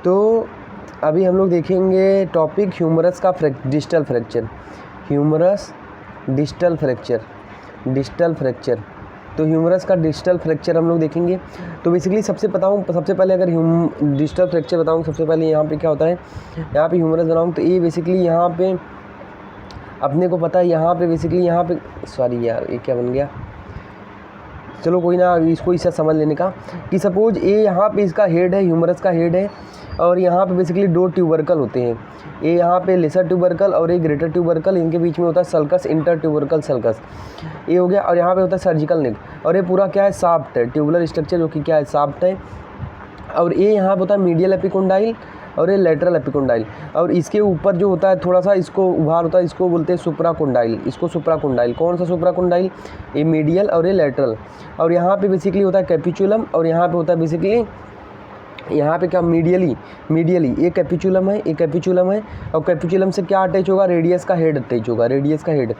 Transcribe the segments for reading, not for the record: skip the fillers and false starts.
तो अभी हम लोग देखेंगे टॉपिक ह्यूमरस का distal fracture, humerus distal fracture, distal fracture. तो ह्यूमरस का डिस्टल फ्रैक्चर हम लोग देखेंगे। तो बेसिकली सबसे पहले अगर डिस्टल फ्रैक्चर बताऊँ, सबसे पहले यहाँ पे क्या होता है, यहाँ पे ह्यूमरस बनाऊँ तो ये बेसिकली यहाँ पे अपने को पता है, यहाँ पे बेसिकली यहाँ पे सॉरी यार ये क्या बन गया, चलो कोई ना, इसको इससे समझ लेने का कि सपोज ये यहाँ पे इसका हेड है, ह्यूमरस का हेड है, और यहाँ पे बेसिकली 2 ट्यूबरकल होते हैं, ये यहाँ पे लेसर ट्यूबरकल और ये ग्रेटर ट्यूबरकल, इनके बीच में होता है सल्कस, इंटर ट्यूबरकल सल्कस, ये हो गया। और यहाँ पे होता है सर्जिकल नेक, और ये पूरा क्या है, शाफ्ट है, ट्यूबुलर स्ट्रक्चर जो कि क्या है, शाफ्ट है। और ये यहाँ पे होता है मीडियल एपिकोंडाइल और ये लेटरल एपिकोंडाइल, और इसके ऊपर जो होता है थोड़ा सा इसको उभार होता है, इसको बोलते हैं सुप्राकोंडाइल, इसको सुप्राकोंडाइल। कौन सा सुप्राकोंडाइल, ये मीडियल और ये लेटरल। और यहाँ पे बेसिकली होता है कैपिचुलम, और यहाँ पे होता है बेसिकली यहाँ पे क्या, मीडियली ये कैपिचुलम है, ये कैपिचुलम है, और कैपिचुलम से क्या अटैच होगा, रेडियस का हेड अटैच होगा, रेडियस का हेड।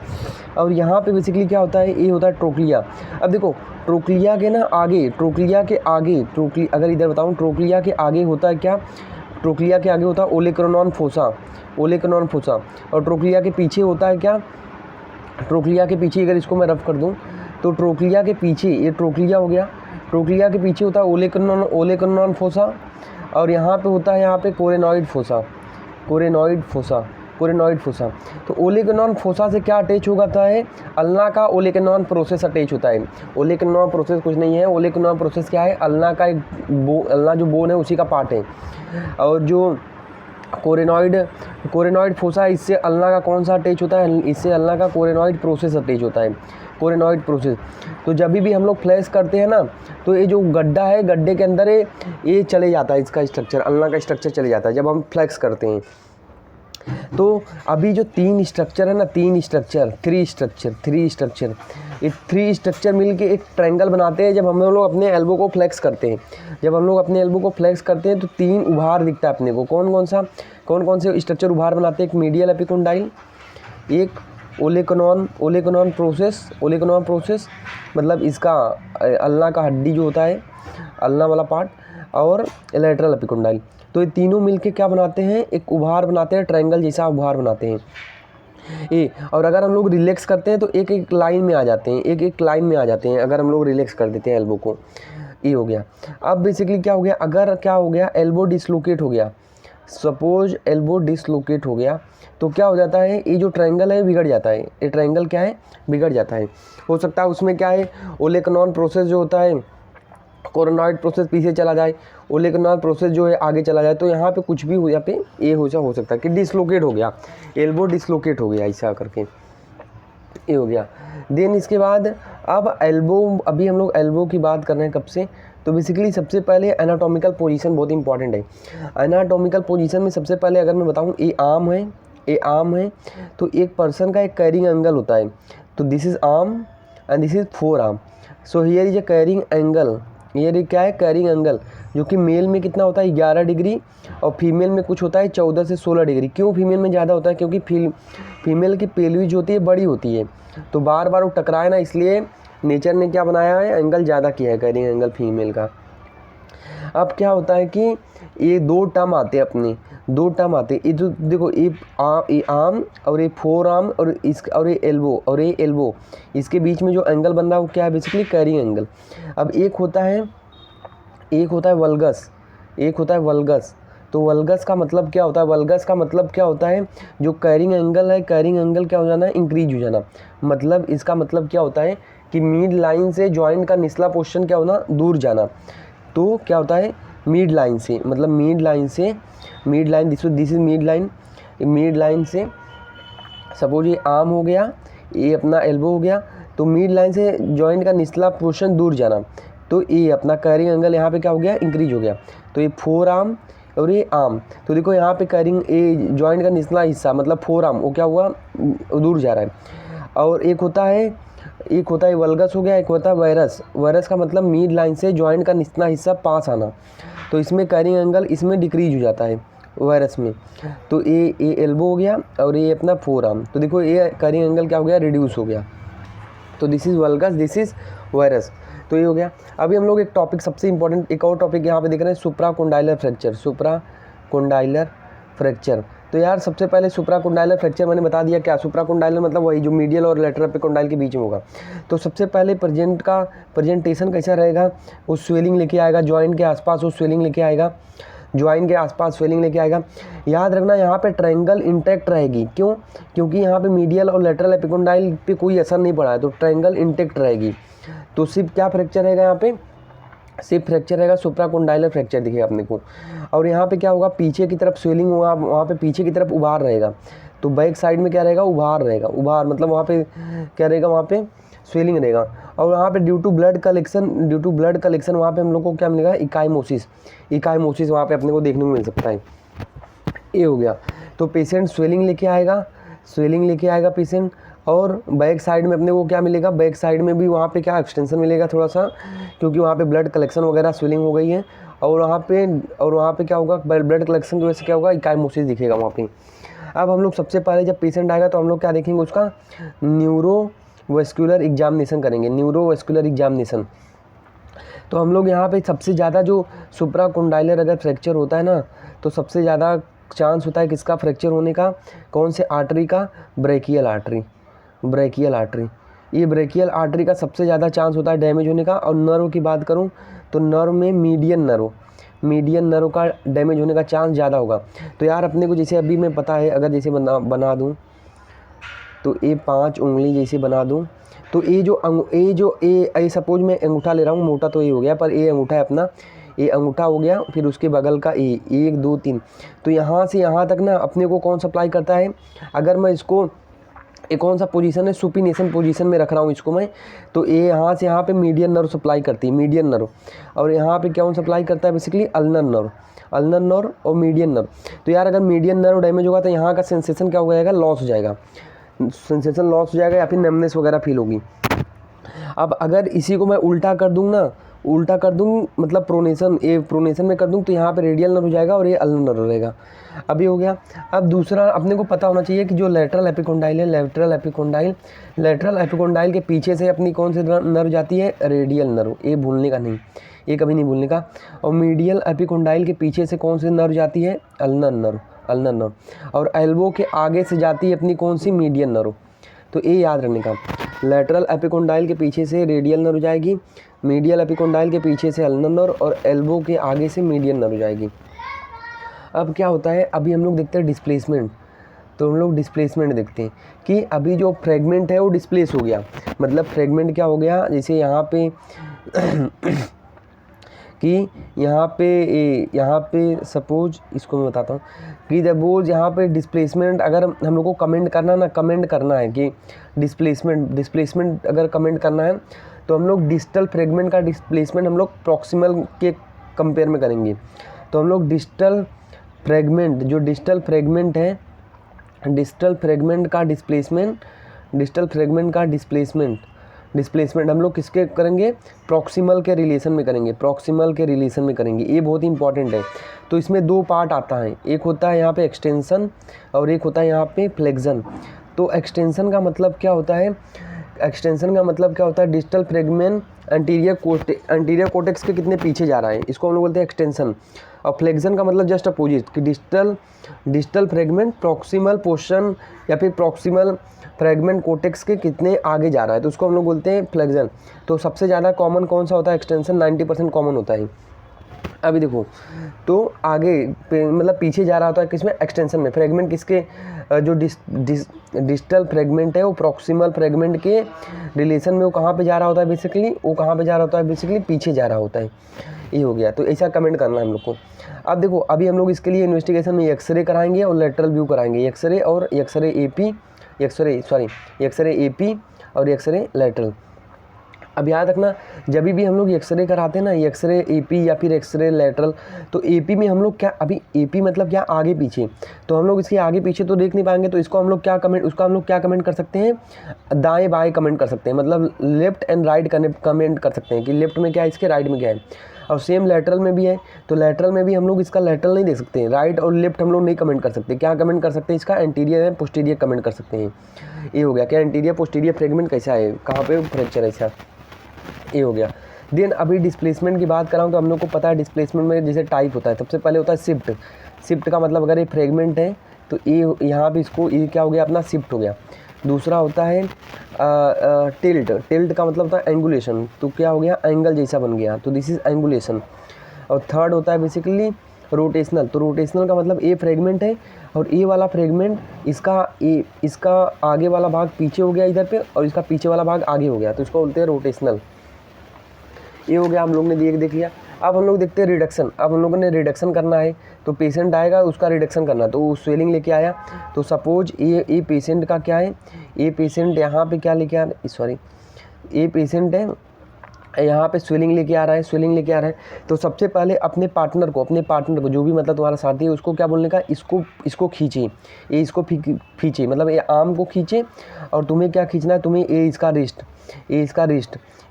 और यहाँ पे बेसिकली क्या होता है, ये होता है ट्रोक्लिया। अब देखो ट्रोक्लिया के ना आगे, ट्रोक्लिया के आगे, अगर इधर बताऊँ, ट्रोक्लिया के आगे होता है क्या, ट्रोक्लिया के आगे होता है ओलेक्रॉन फोसा, ओलेक्रॉन फोसा। और ट्रोक्लिया के पीछे होता है क्या, ट्रोक्लिया के पीछे अगर इसको मैं रफ कर दूँ तो ट्रोक्लिया के पीछे, ये ट्रोक्लिया हो गया, ट्रोक्लिया के पीछे होता है ओलेक्रॉन फोसा, और यहाँ पे होता है, यहाँ पे कोरेनॉइड फोसा, कोरेनॉइड फोसा, कोरेनॉइड फोसा। तो ओलेक्रॉन फोसा से क्या अटैच होता है, अल्ना का ओलेक्रॉन प्रोसेस अटैच होता है। ओलेक्रॉन प्रोसेस कुछ नहीं है, ओलेक्रॉन प्रोसेस क्या है, अल्ना का एक अल्ना जो बोन है उसी का पार्ट है। और जो कोरेनॉइड फोसा, इससे अल्ना का कौन सा अटैच होता है, इससे अल्ना का कोरेनॉइड प्रोसेस अटैच होता है, कोरेनॉइड प्रोसेस। तो जब भी हम लोग फ्लैश करते हैं ना, तो ये जो गड्ढा है, गड्ढे के अंदर ये चले जाता है, इसका स्ट्रक्चर, अल्ना का स्ट्रक्चर चले जाता है जब हम फ्लैक्स करते हैं। तो अभी जो 3 स्ट्रक्चर है ना, 3 स्ट्रक्चर, 3 स्ट्रक्चर, ये 3 स्ट्रक्चर मिलके एक ट्रायंगल बनाते हैं। जब हम लोग अपने एल्बो को फ्लेक्स करते हैं, जब हम लोग अपने एल्बो को फ्लेक्स करते हैं तो 3 उभार दिखता है अपने को। कौन से स्ट्रक्चर उभार बनाते हैं, एक मीडियल एपिकोंडाइल, एक ओलेकनॉन प्रोसेस मतलब इसका अल्ना का हड्डी जो होता है, अल्ना वाला पार्ट, और लेटरल एपिकोंडाइल। तो ये तीनों मिलके क्या बनाते हैं, एक उभार बनाते हैं, ट्रायंगल जैसा उभार बनाते हैं ये। और अगर हम लोग रिलैक्स करते हैं तो एक लाइन में आ जाते हैं, एक लाइन में आ जाते हैं अगर हम लोग रिलैक्स कर देते हैं एल्बो को। ये हो गया। अब बेसिकली क्या हो गया, अगर क्या हो गया, एल्बो डिसलोकेट हो गया, सपोज एल्बो डिसलोकेट हो गया, तो क्या हो जाता है, ये जो ट्रायंगल है बिगड़ जाता है, ये ट्रायंगल क्या है, बिगड़ जाता है। हो सकता है उसमें क्या है, ओलेकनॉन प्रोसेस जो होता है, कोरोनॉइड प्रोसेस पीछे चला जाए, ओलेकनॉन प्रोसेस जो है आगे चला जाए। तो यहाँ पे कुछ भी हो, यहाँ पे ये हो सकता है कि डिसलोकेट हो गया, एल्बो डिसलोकेट हो गया, ऐसा करके ये हो गया। देन इसके बाद अब एल्बो, अभी हम लोग एल्बो की बात कर रहे हैं कब से, तो बेसिकली सबसे पहले एनाटॉमिकल पोजीशन बहुत इंपॉर्टेंट है। एनाटॉमिकल पोजीशन में सबसे पहले अगर मैं बताऊँ, ये आर्म है, तो एक पर्सन का एक कैरिंग एंगल होता है, तो this is arm and this is four arm. So here is a carrying angle, ये क्या है, कैरिंग एंगल, जो कि मेल में कितना होता है 11 डिग्री, और फीमेल में कुछ होता है 14 से 16 डिग्री। क्यों फीमेल में ज़्यादा होता है, क्योंकि फीमेल की पेल्विस होती है बड़ी होती है, तो बार बार वो टकराए ना, इसलिए नेचर ने क्या बनाया है, एंगल ज़्यादा किया है, कैरिंग एंगल फीमेल का। अब क्या होता है कि ये 2 टर्म आते हैं अपने, 2 टर्म आते हैं, ये जो देखो, ये आर्म और ये फोर आर्म और ये एल्बो, इसके बीच में जो एंगल बन रहा है वो क्या है, बेसिकली कैरिंग एंगल। अब एक होता है वल्गस, तो वल्गस का मतलब क्या होता है, वल्गस का मतलब क्या होता है, जो कैरिंग एंगल है, कैरिंग एंगल क्या हो जाना है, इंक्रीज हो जाना। मतलब इसका मतलब क्या होता है कि मिड लाइन से जॉइंट का निचला पोर्शन क्या होना, दूर जाना। तो क्या होता है, मिड लाइन से, मतलब mid line, this is mid line से सपोज ये आर्म हो गया, ये अपना एल्बो हो गया, तो मिड लाइन से जॉइंट का निचला पोर्शन दूर जाना, तो ये अपना कैरिंग एंगल यहाँ पे क्या हो गया, इंक्रीज हो गया। तो ये फोर आर्म और ये आर्म, तो देखो यहाँ पे कैरिंग, ये जॉइंट का निचला हिस्सा मतलब फोर आर्म, वो क्या हुआ, दूर जा रहा है। और एक होता है वल्गस हो गया, एक होता है वायरस का मतलब मिड लाइन से जॉइंट का निचला हिस्सा पास आना, तो इसमें कैरिंग एंगल इसमें डिक्रीज हो जाता है वायरस में। तो ये एल्बो हो गया और ये अपना फोर आर्म, तो देखो ये कैरिंग एंगल क्या हो गया, रिड्यूस हो गया। तो this is valgus, this is virus, तो ये हो गया। अभी हम लोग एक टॉपिक सबसे इंपॉर्टेंट, एक और टॉपिक यहाँ पे देख रहे हैं, सुप्राकोंडाइलर फ्रैक्चर, कोंडाइलर फ्रैक्चर। तो यार सबसे पहले सुप्राकोंडाइलर फ्रैक्चर मैंने बता दिया क्या। सुप्राकोंडाइलर मतलब वही जो मीडियल और लेटरल एपिकोंडाइल के बीच में होगा। तो सबसे पहले प्रेजेंटेशन कैसा रहेगा, वो स्वेलिंग लेके आएगा जॉइंट के आसपास, वो स्वेलिंग लेके आएगा ज्वाइन के आसपास, स्वेलिंग लेके आएगा। याद रखना यहाँ पे ट्रायंगल इंटैक्ट रहेगी, क्यों? क्योंकि यहाँ पे मीडियल और लेटरल एपिकोंडाइल पे कोई असर नहीं पड़ा है, तो ट्रायंगल इंटैक्ट रहेगी। तो सिर्फ क्या फ्रैक्चर रहेगा यहाँ पे, सिर्फ फ्रैक्चर रहेगा, सुप्राकोंडाइलर फ्रैक्चर दिखेगा अपने को। और यहाँ पे क्या होगा, पीछे की तरफ स्वेलिंग होगा, वहाँ पे पीछे की तरफ उभार रहेगा। तो बैक साइड में क्या रहेगा, उभार रहेगा। उभार मतलब वहाँ पे क्या रहेगा, वहाँ पे स्वेलिंग रहेगा। और वहाँ पे ड्यू टू ब्लड कलेक्शन वहाँ पे हम लोग को क्या मिलेगा, इकाईमोसिस वहाँ पे अपने को देखने को मिल सकता है। ये हो गया। तो पेशेंट स्वेलिंग लेके आएगा पेशेंट। और बैक साइड में अपने को क्या मिलेगा, बैक साइड में भी वहाँ पे क्या एक्सटेंशन मिलेगा थोड़ा सा, क्योंकि वहाँ पे ब्लड कलेक्शन वगैरह स्वेलिंग हो गई है। और वहाँ पे क्या होगा, ब्लड कलेक्शन की वजह से क्या होगा, इकाईमोसिस दिखेगा वहाँ पे। अब हम लोग सबसे पहले जब पेशेंट आएगा तो हम लोग क्या देखेंगे, उसका न्यूरोवेस्कुलर एग्जामिनेशन करेंगे, न्यूरोवेस्कुलर एग्जामिनेशन। तो हम लोग यहाँ पे सबसे ज़्यादा जो सुप्राकोंडाइलर अगर फ्रैक्चर होता है ना, तो सबसे ज़्यादा चांस होता है किसका फ्रैक्चर होने का, कौन से आर्टरी का, ब्रेकियल आर्टरी। ये ब्रेकियल आर्टरी का सबसे ज़्यादा चांस होता है डैमेज होने का। और नर्व की बात करूँ तो नर्व में मीडियन नर्व का डैमेज होने का चांस ज़्यादा होगा। तो यार अपने को जैसे अभी मैं पता है, अगर जैसे बना दूँ तो ये 5 उंगली जैसे बना दूँ, तो ये सपोज मैं अंगूठा ले रहा हूँ, मोटा तो ये हो गया, पर ये अंगूठा है अपना, ये अंगूठा हो गया, फिर उसके बगल का 1 2 3। तो यहाँ से यहाँ तक ना अपने को कौन सप्लाई करता है, अगर मैं इसको ये कौन सा पोजीशन है, सुपिनेशन पोजीशन में रख रहा हूँ इसको मैं, तो ये यहाँ से यहाँ पे मीडियन नर्व सप्लाई करती है, मीडियन नर्व। और यहाँ पे कौन सप्लाई करता है, बेसिकली अल्नर नर्व और मीडियन नर्व। तो यार अगर मीडियन नर्व डैमेज होगा तो यहाँ का सेंसेशन क्या हो जाएगा, लॉस हो जाएगा, या फिर नमनेस वगैरह फील होगी। अब अगर इसी को मैं उल्टा कर दूँ मतलब प्रोनेशन में कर दूँ, तो यहाँ पे रेडियल नर्व हो जाएगा और ये अल्नर नर्व रहेगा। अब ये हो गया। अब दूसरा अपने को पता होना चाहिए कि जो लेटरल एपिकोंडाइल है, लेटरल एपिकोंडाइल के पीछे से अपनी कौन सी नर्व जाती है, रेडियल नर्व। ये भूलने का नहीं, ये कभी नहीं भूलने का। और मीडियल एपिकोंडाइल के पीछे से कौन सी नर्व जाती है, अल्नर नर्व। और एल्बो के आगे से जाती है अपनी कौन सी, मीडियन नर्व। तो ये याद रखने का, लेटरल एपिकोंडाइल के पीछे से रेडियल नर्व जाएगी, मीडियल एपिकोंडाइल के पीछे से अल्नर नर्व, और एल्बो के आगे से मीडियन नर्व जाएगी। अब क्या होता है, अभी हम लोग देखते हैं डिस्प्लेसमेंट। तो हम लोग डिस्प्लेसमेंट देखते हैं कि अभी जो फ्रेगमेंट है वो डिस्प्लेस हो गया। मतलब फ्रेगमेंट क्या हो गया, जैसे यहाँ पे कि यहाँ पे सपोज इसको मैं बताता हूँ कि सपोज यहाँ पे डिस्प्लेसमेंट अगर हम लोग को कमेंट करना है कि डिस्प्लेसमेंट अगर कमेंट करना है, तो हम लोग डिस्टल फ्रेगमेंट का डिस्प्लेसमेंट हम लोग प्रॉक्सिमल के कंपेयर में करेंगे। तो हम लोग डिस्टल फ्रेगमेंट है, डिस्टल फ्रेगमेंट का डिस्प्लेसमेंट हम लोग किसके करेंगे, प्रॉक्सिमल के रिलेशन में करेंगे। ये बहुत इंपॉर्टेंट है। तो इसमें 2 पार्ट आता है, एक होता है यहाँ पे एक्सटेंशन और एक होता है यहाँ पे फ्लेक्शन। तो एक्सटेंशन का मतलब क्या होता है, डिस्टल फ्रेगमेंट एंटीरियर कोर्टेक्स के कितने पीछे जा रहा है, इसको हम लोग बोलते हैं एक्सटेंशन। और फ्लेक्शन का मतलब जस्ट अपोजिट कि डिस्टल फ्रेगमेंट प्रॉक्सिमल पोर्शन या फिर प्रॉक्सिमल फ्रेगमेंट कोर्टेक्स के कितने आगे जा रहा है, तो उसको हम लोग बोलते हैं फ्लेक्शन। तो सबसे ज़्यादा कॉमन कौन सा होता है, एक्सटेंशन 90% कॉमन होता है। अभी देखो, तो आगे मतलब पीछे जा रहा होता है किसमें, एक्सटेंशन में। फ्रेगमेंट किसके, जो डिस्टल फ्रेगमेंट है वो प्रॉक्सिमल फ्रेगमेंट के रिलेशन में वो कहाँ पे जा रहा होता है, बेसिकली पीछे जा रहा होता है। ये हो गया। तो ऐसा कमेंट करना है हम लोग को। अब देखो, अभी हम लोग इसके लिए इन्वेस्टिगेशन में एक्सरे कराएंगे और लेटरल व्यू कराएंगे, एक्सरे एपी और एक्सरे लेटरल। अब याद रखना, जब भी हम लोग एक्सरे कराते हैं ना, एक्सरे एपी या फिर एक्सरे लेटरल, तो एपी में हम लोग क्या, अभी एपी मतलब क्या, आगे पीछे। तो हम लोग इसके आगे पीछे तो देख नहीं पाएंगे, तो इसको हम लोग क्या कमेंट कर सकते हैं, दाएं बाएं कमेंट कर सकते हैं। मतलब लेफ्ट एंड राइट कमेंट कर सकते हैं कि लेफ्ट में क्या है इसके, राइट में क्या है। और सेम लेटरल में भी है, तो लेटरल में भी हम लोग इसका लेटरल नहीं देख सकते हैं, राइट और लेफ्ट हम लोग नहीं कमेंट कर सकते। क्या कमेंट कर सकते हैं, इसका एंटीरियर एंड पोस्टीरियर कमेंट कर सकते हैं। ये हो गया, क्या एंटीरियर पोस्टीरियर फ्रेगमेंट कैसा है, कहाँ पे फ्रैक्चर ऐसा, ये हो गया। देन अभी डिस्प्लेसमेंट की बात कराऊँ तो हम लोग को पता है डिस्प्लेसमेंट में जैसे टाइप होता है। सबसे पहले होता है शिफ्ट का मतलब अगर ये फ्रेगमेंट है तो ये यहाँ पे इसको ये क्या हो गया अपना शिफ्ट हो गया। दूसरा होता है टिल्ट। टिल्ट का मतलब होता है एंगुलेशन, तो क्या हो गया एंगल जैसा बन गया, तो दिस इज एंगुलेशन। और थर्ड होता है बेसिकली रोटेशनल। तो रोटेशनल का मतलब ये फ्रेगमेंट है और ये वाला फ्रेगमेंट इसका आगे वाला भाग पीछे हो गया इधर पे और इसका पीछे वाला भाग आगे हो गया, तो इसको बोलते हैं रोटेशनल। ये हो गया, हम लोग ने देख लिया। अब हम लोग देखते हैं रिडक्शन। अब हम लोगों ने रिडक्शन करना है, तो पेशेंट आएगा उसका रिडक्शन करना, तो वो स्वेलिंग लेके आया। तो सपोज ये पेशेंट का क्या है, ये पेशेंट यहाँ पे क्या लेके आ रहा है, सॉरी ये पेशेंट है यहाँ पे स्वेलिंग लेके आ रहा है, तो सबसे पहले अपने पार्टनर को जो भी मतलब तुम्हारा साथी है उसको क्या बोलने का, इसको खींचे, ये इसको खींचे, मतलब ये आर्म को खींचे और तुम्हें क्या खींचना है, तुम्हें ये इसका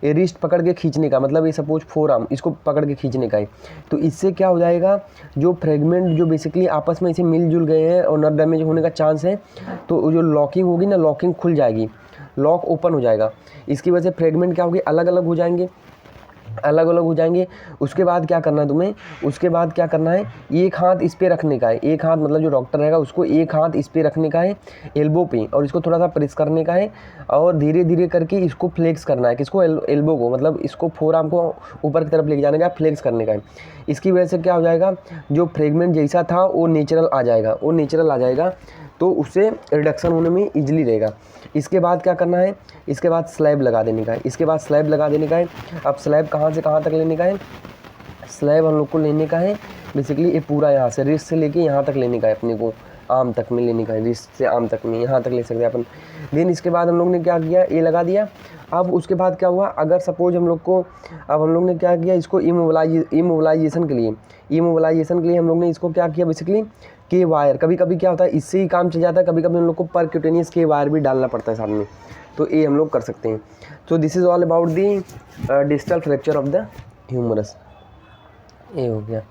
रिस्ट पकड़ के खींचने का, मतलब ये सपोज फोर आर्म, इसको पकड़ के खींचने का है। तो इससे क्या हो जाएगा, जो फ्रेगमेंट जो बेसिकली आपस में इसे मिलजुल गए हैं और नर्व डैमेज होने का चांस है, तो जो लॉकिंग होगी ना, लॉकिंग खुल जाएगी, लॉक ओपन हो जाएगा। इसकी वजह से फ्रेगमेंट क्या होगी, अलग अलग हो जाएंगे। उसके बाद क्या करना है तुम्हें, एक हाथ इस पे रखने का है, एक हाथ मतलब जो डॉक्टर रहेगा उसको एक हाथ इस पे रखने का है एल्बो पे, और इसको थोड़ा सा प्रेस करने का है और धीरे धीरे करके इसको फ्लेक्स करना है, किसको, एल्बो को, मतलब इसको फोरआर्म को ऊपर की तरफ लेके जाने का, फ्लेक्स करने का है। इसकी वजह से क्या हो जाएगा, जो फ्रेगमेंट जैसा था वो नेचुरल आ जाएगा, तो उससे रिडक्शन होने में ईजिली रहेगा। इसके बाद क्या करना है, इसके बाद स्लैब लगा देने का है। अब स्लैब कहाँ से कहाँ तक लेने का है, स्लैब हम लोग को लेने का है बेसिकली ये पूरा यहाँ से रिस्ट से लेके यहाँ तक लेने का है, अपने को आर्म तक में लेने का है, रिस्ट से आर्म तक में यहाँ तक ले सकते हैं अपन। देन इसके बाद हम लोग ने क्या किया, ये लगा दिया। अब उसके बाद क्या हुआ, अगर सपोज हम लोग ने क्या किया, इसको इमोबिलाइजेशन के लिए हम लोग ने इसको क्या किया बेसिकली, के वायर, कभी कभी क्या होता है इससे ही काम चल जाता है, कभी कभी हम लोग को परक्यूटेनियस के वायर भी डालना पड़ता है साथ में, तो ये हम लोग कर सकते हैं। तो this is all about the distal fracture of the humerus. ये हो गया।